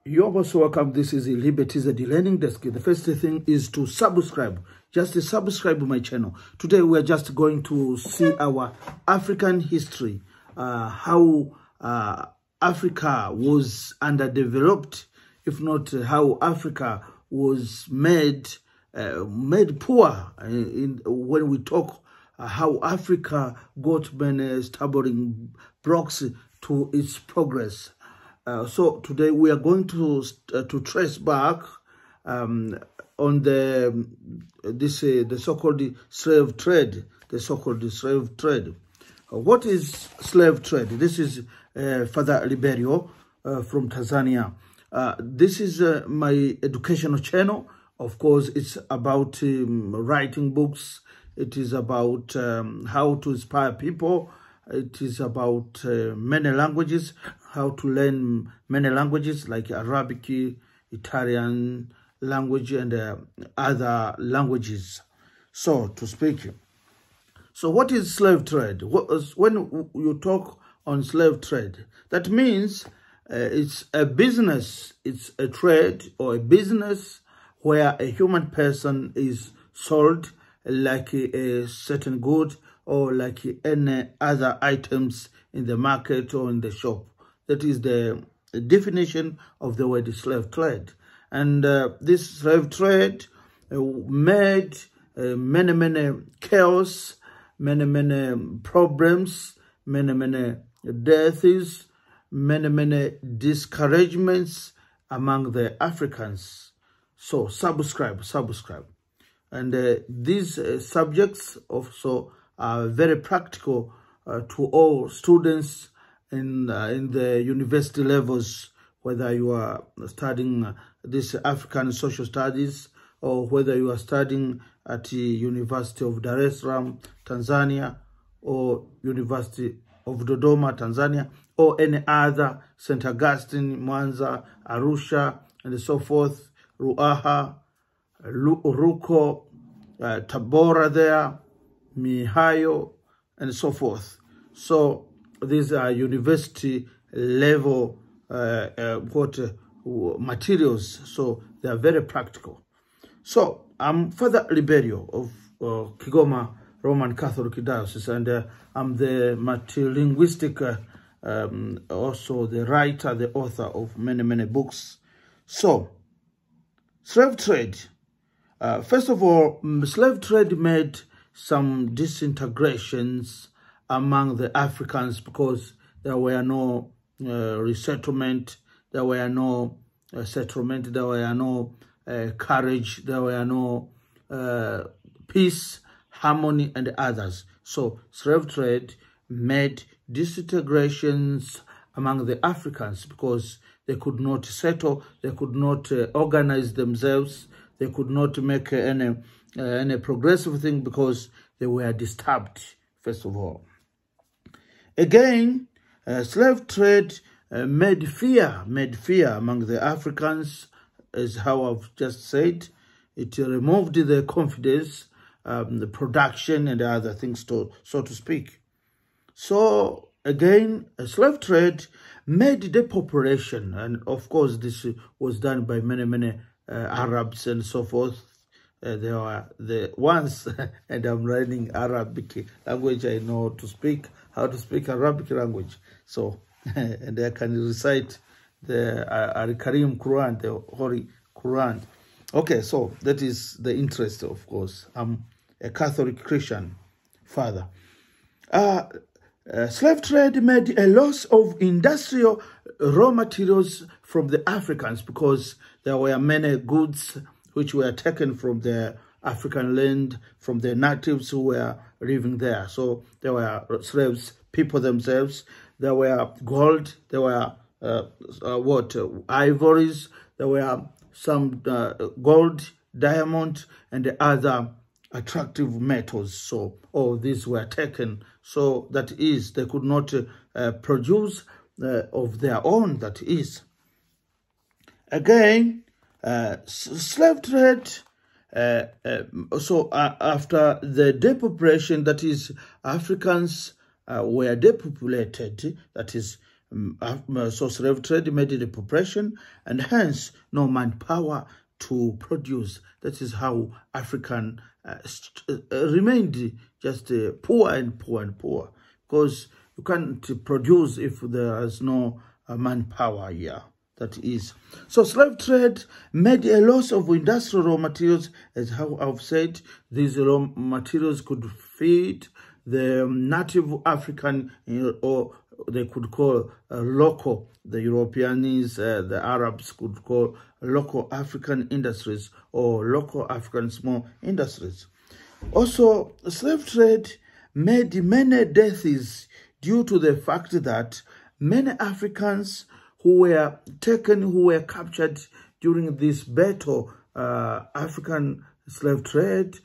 You're most welcome. This is LIBE the Learning Desk. The first thing is to subscribe. Just subscribe to my channel. Today we are just going to see our African history, how Africa was underdeveloped, if not how Africa was made poor. When we talk how Africa got many stumbling blocks to its progress. So today we are going to trace back on the so-called slave trade. The so-called slave trade. What is slave trade? This is Father Liberio from Tanzania. This is my educational channel. Of course, it's about writing books. It is about how to inspire people. It is about many languages, how to learn many languages like Arabic, Italian language, and other languages, so to speak. So what is slave trade? When you talk on slave trade, that means it's a business, it's a trade or a business where a human person is sold like a certain good or like any other items in the market or in the shop. That is the definition of the word slave trade. And this slave trade made many chaos, many problems, many deaths, many discouragements among the Africans. So subscribe. And these subjects also are very practical to all students in the university levels, whether you are studying this African social studies or whether you are studying at the University of Dar es Salaam, Tanzania, or University of Dodoma, Tanzania, or any other, St. Augustine, Mwanza, Arusha, and so forth, Ruaha, Ruko, Tabora there, Mihayo, and so forth. So these are university level materials, so they are very practical. So I'm Father Liberio of Kigoma Roman Catholic Diocese, and I'm the multilinguistic, also the writer, the author of many books. So slave trade. First of all, slave trade made some disintegrations among the Africans because there were no resettlement, there were no settlement, there were no courage, there were no peace, harmony, and others. So slave trade made disintegrations among the Africans because they could not settle, they could not organize themselves, they could not make any progressive thing because they were disturbed, first of all. Again, slave trade made fear among the Africans, as how I've just said. It removed the confidence, the production, and other things, so to speak. So again, slave trade made depopulation, and of course this was done by many Arabs and so forth. They were the ones, and I'm learning Arabic language. I know how to speak Arabic language. So, and I can recite the Al-Karim Quran, the Holy Quran. Okay, so that is the interest, of course. I'm a Catholic Christian father. Slave trade made a loss of industrial raw materials from the Africans because there were many goods which were taken from the African land, from the natives who were living there. So there were slaves, people themselves. There were gold, there were ivories, there were some gold, diamond, and other attractive metals. So all these were taken. So that is, they could not produce of their own, that is. Again, slave trade, so after the depopulation, that is, Africans were depopulated, that is, So slave trade made it a population, and hence no manpower to produce. That is how African remained just poor and poor and poor, because you can't produce if there is no manpower here. That is. So slave trade made a loss of industrial raw materials, as how I've said. These raw materials could feed the native African, or they could call local, the Europeans, the Arabs could call local African industries or local African small industries. Also, slave trade made many deaths due to the fact that many Africans who were taken, who were captured during this battle, African slave trade,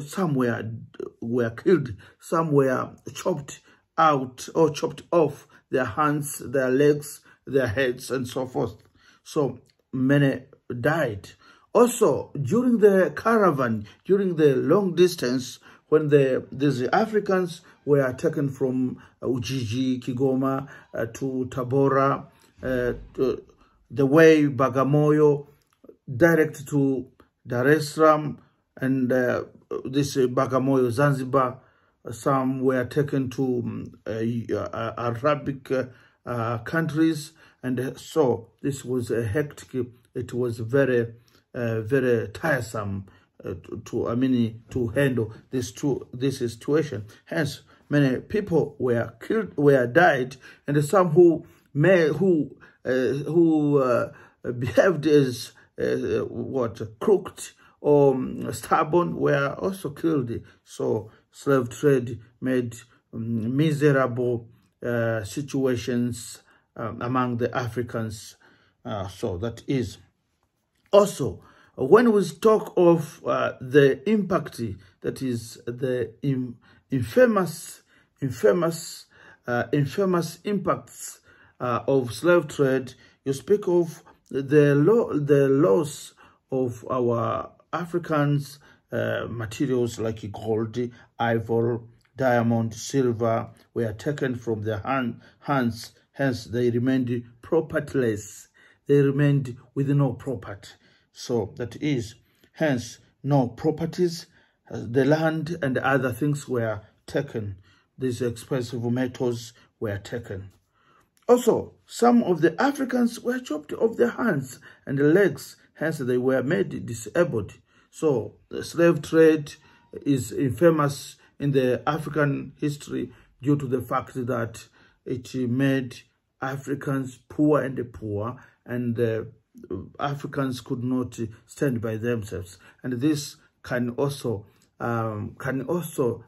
some were killed, some were chopped out or chopped off their hands, their legs, their heads, and so forth. So many died. Also, during the caravan, during the long distance, when these Africans were taken from Ujiji, Kigoma, to Tabora, the way Bagamoyo, direct to Dar es Salaam, and this Bagamoyo, Zanzibar. Some were taken to Arabic countries, and so this was a hectic. It was very, very tiresome to handle this situation. Hence, many people were killed, died, and some who behaved as crooked or stubborn were also killed. So slave trade made miserable situations among the Africans. So that is. Also, when we talk of the impact, that is the infamous impacts of slave trade, you speak of the loss of our Africans materials like gold, ivory, diamond, silver were taken from their hands. Hence, they remained propertyless. They remained with no property. So that is, hence, no properties. The land and other things were taken. These expensive metals were taken. Also, some of the Africans were chopped off their hands and legs. Hence, they were made disabled. So, the slave trade is infamous in the African history due to the fact that it made Africans poor and poor, and Africans could not stand by themselves. And this can also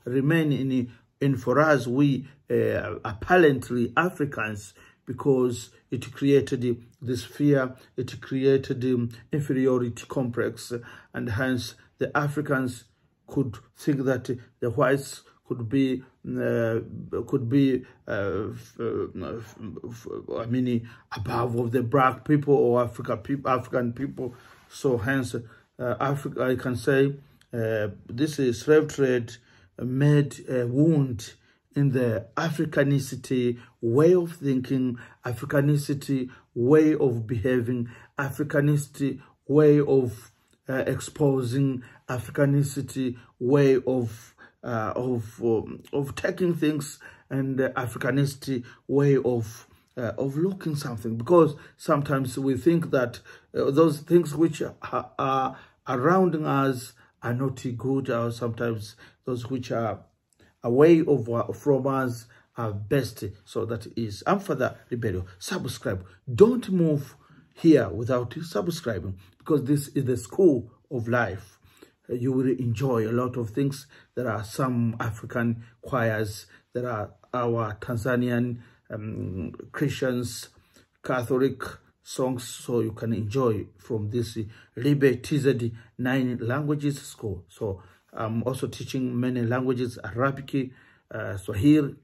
remain in for us, we apparently Africans, because it created this fear, it created inferiority complex, and hence the Africans could think that the whites could be above of the black people or African people. So hence, Africa, I can say, this is slave trade made a wound in the Africanicity way of thinking, Africanicity way of behaving, Africanicity way of exposing, Africanicity way of taking things, and Africanicity way of looking something. Because sometimes we think that those things which are around us are not good, or sometimes those which are away from us are best. So that is. I'm Father Liberio. Subscribe. Don't move here without subscribing, because this is the school of life. You will enjoy a lot of things. There are some African choirs. There are our Tanzanian Christians, Catholic songs, so you can enjoy from this LIBE TZ 9 languages school. So I'm also teaching many languages: Arabic, Swahili,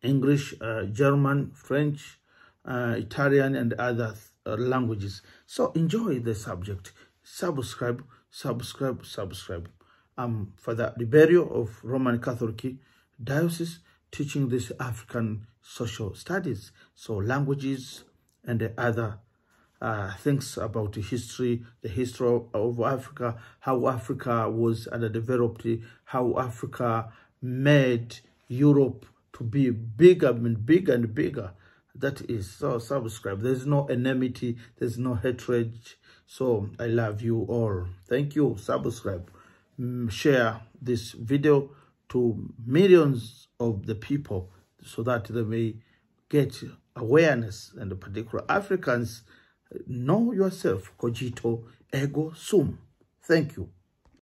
English, German, French, Italian, and other languages. So enjoy the subject. Subscribe. I'm Father Liberio of Roman Catholic Diocese, teaching this African social studies, so languages and the other things about the history of Africa, how Africa was underdeveloped, how Africa made Europe to be bigger and bigger and bigger. That is, so subscribe. There's no enmity, there's no hatred. So I love you all. Thank you. Subscribe. Share this video to millions of the people so that they may get awareness, and the particular Africans, know yourself. Cogito ergo sum. Thank you.